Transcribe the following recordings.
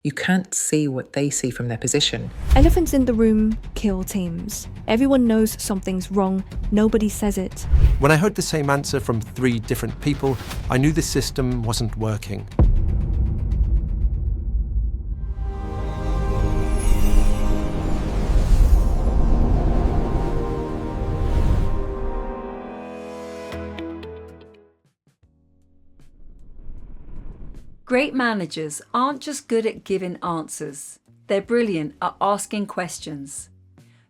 You can't see what they see from their position. Elephants in the room kill teams. Everyone knows something's wrong, nobody says it. When I heard the same answer from 3 different people, I knew the system wasn't working. Great managers aren't just good at giving answers. They're brilliant at asking questions.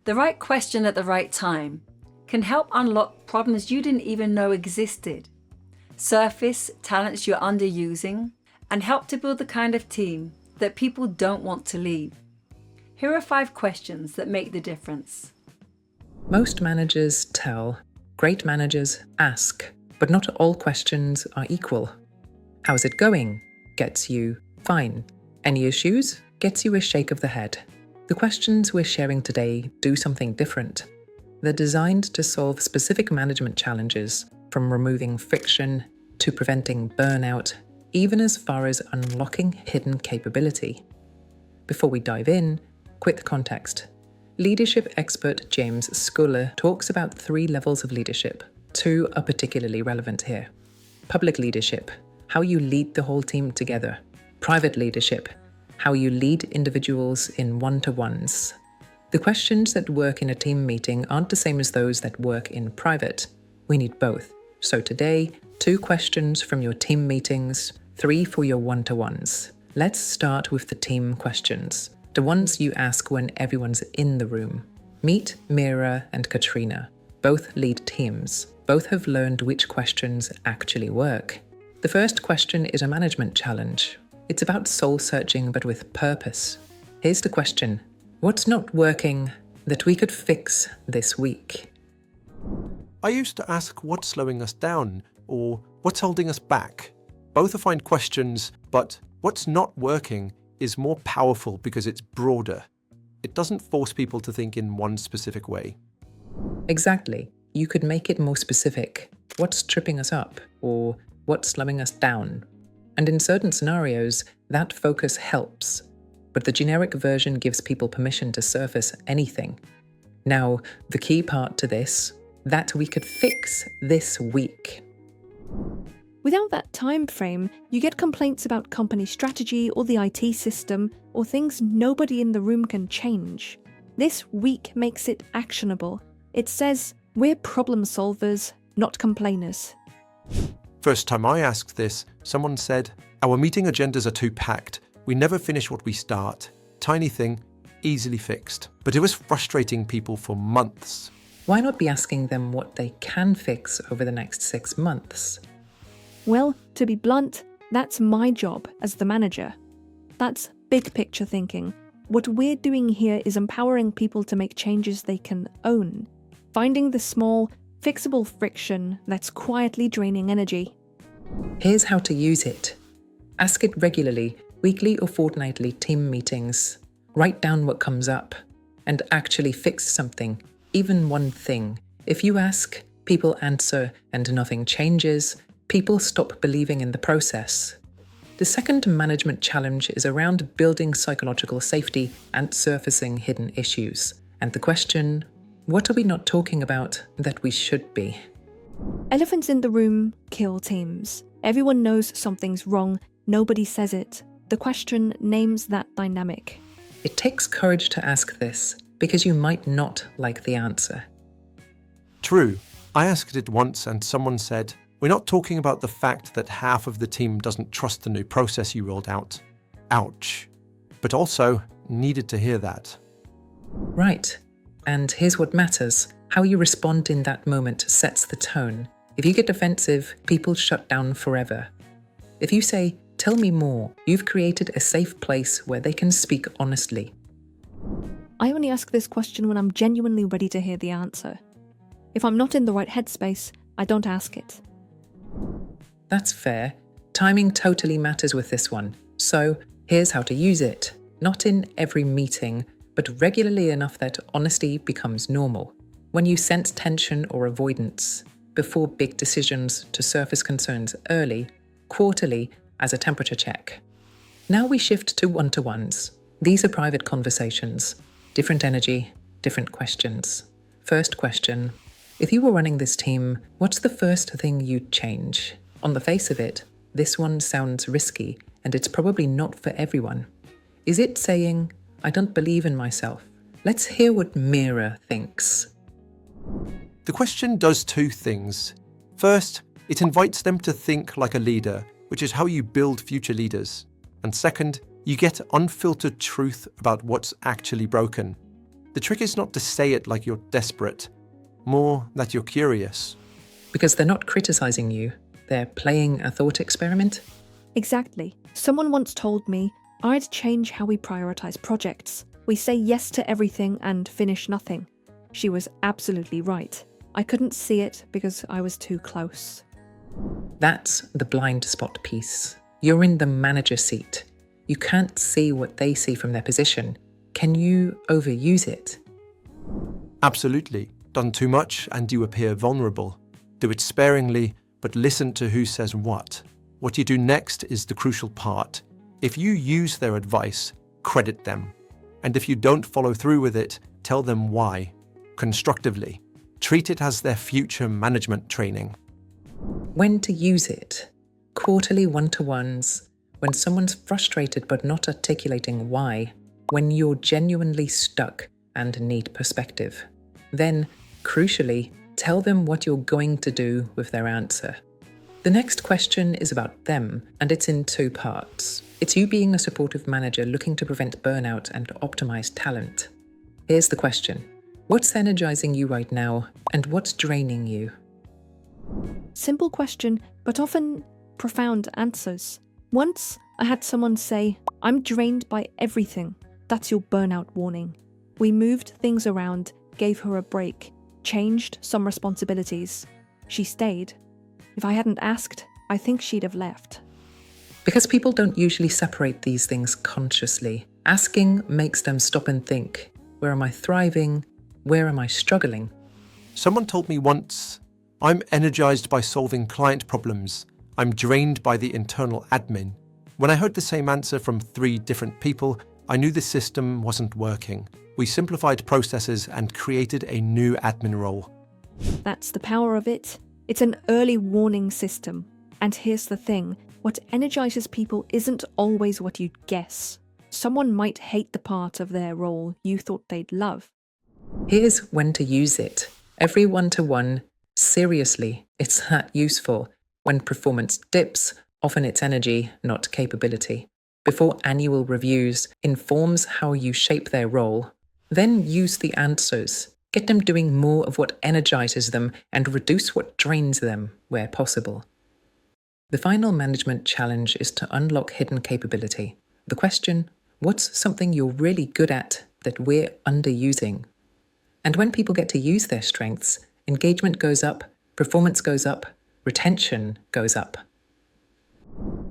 The right question at the right time can help unlock problems you didn't even know existed, surface talents you're underusing, and help to build the kind of team that people don't want to leave. Here are 5 questions that make the difference. Most managers tell, great managers ask, but not all questions are equal. How's it going? Gets you fine. Any issues? Gets you a shake of the head. The questions we're sharing today do something different. They're designed to solve specific management challenges, from removing friction to preventing burnout, even as far as unlocking hidden capability. Before we dive in, quick context. Leadership expert James Sculler talks about 3 levels of leadership. 2 are particularly relevant here. Public leadership, how you lead the whole team together. Private leadership, how you lead individuals in one-to-ones. The questions that work in a team meeting aren't the same as those that work in private. We need both. So today, 2 questions from your team meetings, 3 for your one-to-ones. Let's start with the team questions, the ones you ask when everyone's in the room. Meet Mira and Katrina. Both lead teams. Both have learned which questions actually work. The first question is a management challenge. It's about soul-searching but with purpose. Here's the question. What's not working that we could fix this week? I used to ask what's slowing us down or what's holding us back. Both are fine questions, but what's not working is more powerful because it's broader. It doesn't force people to think in one specific way. Exactly. You could make it more specific. What's tripping us up? Or what's slowing us down? And in certain scenarios, that focus helps. But the generic version gives people permission to surface anything. Now, the key part to this, that we could fix this week. Without that time frame, you get complaints about company strategy or the IT system, or things nobody in the room can change. This week makes it actionable. It says, we're problem solvers, not complainers. First time I asked this, someone said, our meeting agendas are too packed. We never finish what we start. Tiny thing, easily fixed. But it was frustrating people for months. Why not be asking them what they can fix over the next 6 months? Well, to be blunt, that's my job as the manager. That's big picture thinking. What we're doing here is empowering people to make changes they can own. Finding the small, fixable friction that's quietly draining energy. Here's how to use it. Ask it regularly, weekly or fortnightly team meetings. Write down what comes up and actually fix something, even one thing. If you ask, people answer, and nothing changes, people stop believing in the process. The second management challenge is around building psychological safety and surfacing hidden issues. And the question, what are we not talking about that we should be? Elephants in the room kill teams. Everyone knows something's wrong, nobody says it. The question names that dynamic. It takes courage to ask this, because you might not like the answer. True. I asked it once and someone said, we're not talking about the fact that half of the team doesn't trust the new process you rolled out. Ouch. But also needed to hear that. Right. And here's what matters. How you respond in that moment sets the tone. If you get defensive, people shut down forever. If you say, tell me more, you've created a safe place where they can speak honestly. I only ask this question when I'm genuinely ready to hear the answer. If I'm not in the right headspace, I don't ask it. That's fair. Timing totally matters with this one. So here's how to use it. Not in every meeting, but regularly enough that honesty becomes normal. When you sense tension or avoidance, before big decisions to surface concerns early, quarterly as a temperature check. Now we shift to one-to-ones. These are private conversations. Different energy, different questions. First question. If you were running this team, what's the first thing you'd change? On the face of it, this one sounds risky, and it's probably not for everyone. Is it saying, I don't believe in myself? Let's hear what Mira thinks. The question does two things. First, it invites them to think like a leader, which is how you build future leaders. And second, you get unfiltered truth about what's actually broken. The trick is not to say it like you're desperate, more that you're curious. Because they're not criticizing you, they're playing a thought experiment. Exactly. Someone once told me, I'd change how we prioritize projects. We say yes to everything and finish nothing. She was absolutely right. I couldn't see it because I was too close. That's the blind spot piece. You're in the manager seat. You can't see what they see from their position. Can you overuse it? Absolutely. Done too much and you appear vulnerable. Do it sparingly, but listen to who says what. What you do next is the crucial part. If you use their advice, credit them. And if you don't follow through with it, tell them why. Constructively. Treat it as their future management training. When to use it? Quarterly one-to-ones. When someone's frustrated but not articulating why. When you're genuinely stuck and need perspective. Then, crucially, tell them what you're going to do with their answer. The next question is about them, and it's in two parts. It's you being a supportive manager looking to prevent burnout and optimize talent. Here's the question. What's energizing you right now, and what's draining you? Simple question, but often profound answers. Once, I had someone say, I'm drained by everything. That's your burnout warning. We moved things around, gave her a break, changed some responsibilities. She stayed. If I hadn't asked, I think she'd have left. Because people don't usually separate these things consciously. Asking makes them stop and think, where am I thriving? Where am I struggling? Someone told me once, I'm energized by solving client problems. I'm drained by the internal admin. When I heard the same answer from 3 different people, I knew the system wasn't working. We simplified processes and created a new admin role. That's the power of it. It's an early warning system. And here's the thing, what energizes people isn't always what you'd guess. Someone might hate the part of their role you thought they'd love. Here's when to use it. Every one-to-one, seriously, it's that useful. When performance dips, often it's energy, not capability. Before annual reviews, informs how you shape their role. Then use the answers. Get them doing more of what energizes them and reduce what drains them where possible. The final management challenge is to unlock hidden capability. The question, what's something you're really good at that we're underusing? And when people get to use their strengths, engagement goes up, performance goes up, retention goes up.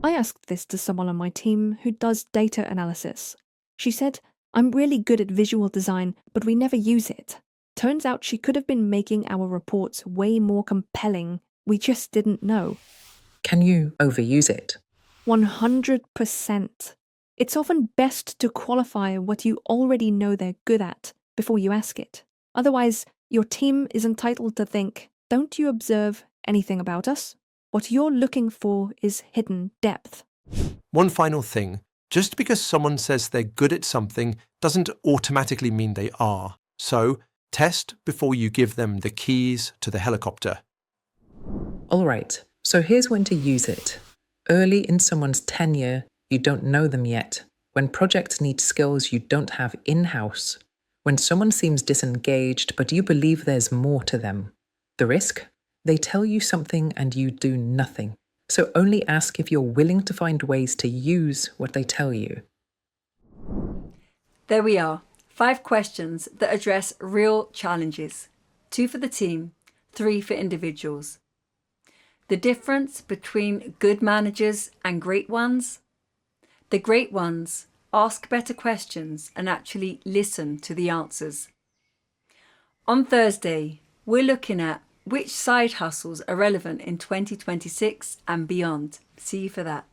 I asked this to someone on my team who does data analysis. She said, I'm really good at visual design, but we never use it. Turns out she could have been making our reports way more compelling. We just didn't know. Can you overuse it? 100%. It's often best to qualify what you already know they're good at before you ask it. Otherwise, your team is entitled to think, don't you observe anything about us? What you're looking for is hidden depth. One final thing. Just because someone says they're good at something doesn't automatically mean they are. So, test before you give them the keys to the helicopter. All right, so here's when to use it. Early in someone's tenure, you don't know them yet. When projects need skills you don't have in-house. When someone seems disengaged, but you believe there's more to them. The risk? They tell you something and you do nothing. So only ask if you're willing to find ways to use what they tell you. There we are. 5 questions that address real challenges. 2 for the team, 3 for individuals. The difference between good managers and great ones? The great ones ask better questions and actually listen to the answers. On Thursday, we're looking at which side hustles are relevant in 2026 and beyond. See you for that.